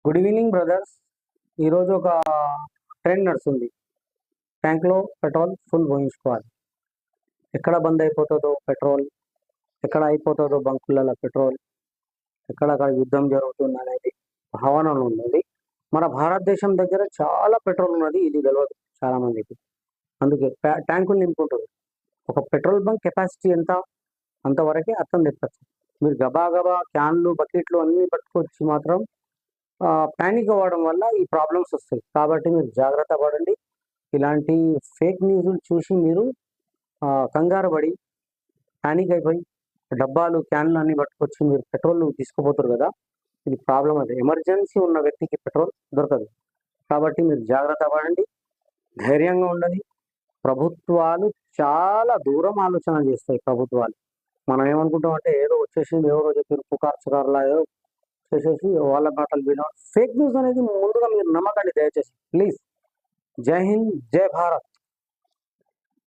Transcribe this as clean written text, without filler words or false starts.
Good evening brothers. ఈరోజు ఒక trend నడుస్తుంది. ట్యాంక్లో పెట్రోల్ ఫుల్ పోయించుకోవాలి. ఎక్కడ బంద్ అయిపోతుందో పెట్రోల్, ఎక్కడ అయిపోతుందో బంకులలో పెట్రోల్, ఎక్కడక్కడ యుద్ధం జరుగుతుంది అనేది భావనలో ఉన్నది. మన భారతదేశం దగ్గర చాలా పెట్రోల్ ఉన్నది, ఇది తెలియదు చాలా మందికి. అందుకే ట్యాంకులు నింపుకుంటారు. ఒక పెట్రోల్ బంక్ కెపాసిటీ ఎంత, అంతవరకే అర్థం తెప్పచ్చు. మీరు గబా గబా క్యాన్లు బకెట్లు అన్నీ పట్టుకొచ్చి మాత్రం ప్యానిక్ అవ్వడం వల్ల ఈ ప్రాబ్లమ్స్ వస్తాయి. కాబట్టి మీరు జాగ్రత్త పడండి. ఇలాంటి ఫేక్ న్యూస్లు చూసి మీరు కంగారు పడి ప్యానిక్ అయిపోయి డబ్బాలు క్యాన్లు అన్నీ పట్టుకొచ్చి మీరు పెట్రోల్ తీసుకుపోతారు కదా, ఇది ప్రాబ్లం. అది ఎమర్జెన్సీ ఉన్న వ్యక్తికి పెట్రోల్ దొరకదు. కాబట్టి మీరు జాగ్రత్త పడండి, ధైర్యంగా ఉండండి. ప్రభుత్వాలు చాలా దూరం ఆలోచన చేస్తాయి. ప్రభుత్వాలు మనం ఏమనుకుంటాం అంటే ఏదో వచ్చేసి ఎవరో చెప్పారు పుకార్చుకారులా ఏదో చేసేసి వాళ్ళ మాటలు వినడం. ఫేక్ న్యూస్ అనేది ముందుగా మీరు నమ్మకండి దయచేసి, ప్లీజ్. జై హింద్, జై భారత్.